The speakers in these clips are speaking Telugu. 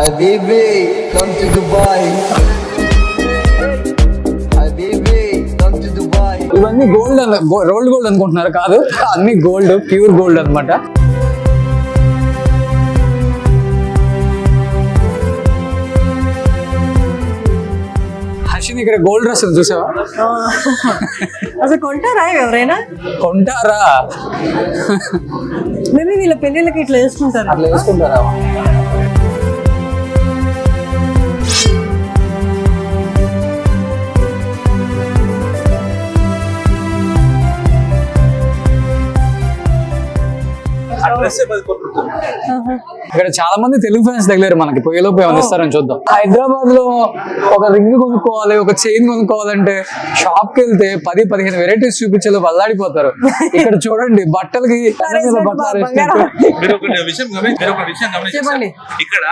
Habibi, come to Dubai. Habibi, come to Dubai. ఇవన్నీ రోల్డ్ గోల్డ్ అనుకుంటున్నారు, కాదు అన్ని గోల్డ్, ప్యూర్ గోల్డ్ అన్నమాట. హర్షిని ఇక్కడ గోల్డ్ డ్రెస్ చూసావా? అసలు కొంటారా ఎవరైనా? కొంటారా? మేబీ వీళ్ళ పెళ్ళిళ్ళకి ఇట్లా వేసుకుంటారు. అట్లా వేసుకుంటారా? ఇక్కడ చాలా మంది తెలుగు ఫ్యాన్స్ తగిలారు మనకి, పొయ్యిలోపు ఏమైనా ఇస్తారని చూద్దాం. హైదరాబాద్ లో ఒక రింగ్ కొనుక్కోవాలి, ఒక చైన్ కొనుక్కోవాలంటే షాప్ కి వెళ్తే 10-15 వెరైటీస్ చూపించేలో వల్లాడిపోతారు. ఇక్కడ చూడండి బట్టలకి చెప్పండి. ఇక్కడ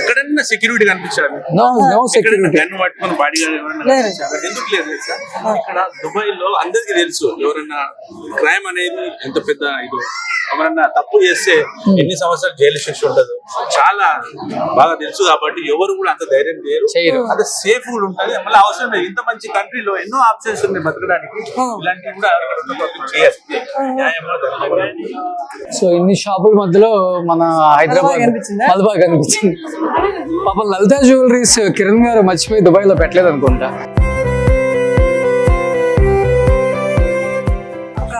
ఎక్కడన్నా సెక్యూరిటీ కనిపించాలి? No security. గన్ను పట్టుకొని బాడీ ఎందుకు లేదు సార్? ఇక్కడ దుబాయ్ లో అందరికి తెలుసు ఎవరన్నా క్రైమ్ అనేది ఎంత పెద్ద ఇది, ఎవరన్నా తప్పు చేస్తే ఎన్ని సంవత్సరాలు జైలు శిక్ష ఉండదు, చాలా బాగా తెలుసు. కాబట్టి ఎవరు కూడా అంత ధైర్యం చేయరు, అంత సేఫ్ కూడా ఉంటుంది. మళ్ళీ అవసరం లేదు, ఇంత మంచి కంట్రీలో ఎన్నో ఆప్షన్స్ ఉన్నాయి బతకడానికి, ఇలాంటివి కూడా చేయాలి. సో ఇన్ని షాపుల మధ్యలో మన హైదరాబాద్ మలబార్ కనిపించింది. పాపం లలిత జ్యువెలరీస్ కిరణ్ గారు మర్చిపోయి దుబాయ్ లో పెట్టలేదు అనుకుంటా.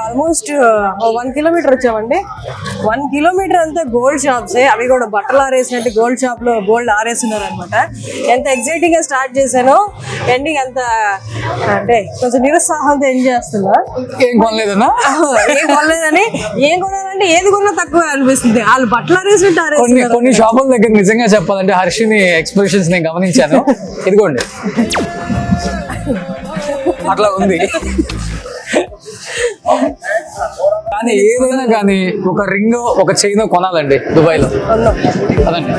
ఆల్మోస్ట్ 1 కిలోమీటర్ వచ్చామండి. 1 కిలోమీటర్ అంతా గోల్డ్ షాప్స్, అవి కూడా బట్టలు ఆరేసినట్టు గోల్డ్ షాప్ లో గోల్డ్ ఆరేస్తున్నారు అనమాట. ఎంత ఎక్సైటింగ్ గా స్టార్ట్ చేశానో ఎండింగ్ అంత అంటే కొంచెం నిరుత్సాహంతో ఎంజాయ్ చేస్తున్నా. ఏం కొనలేదన్నా? ఏం కొనలేదని, ఏం కొనాలంటే ఏది కొన్నా తక్కువ అనిపిస్తుంది. వాళ్ళు బట్టలు ఆరేసినట్టు కొన్ని షాపుల దగ్గర నిజంగా చెప్పాలంటే హర్షిని ఎక్స్ప్రెషన్స్ నేను గమనించాను. ఇదిగోండి అట్లా ఉంది. కానీ ఏదైనా కానీ ఒక రింగ్, ఒక చైన్ కొనాలండి దుబాయ్ లో. అదండి.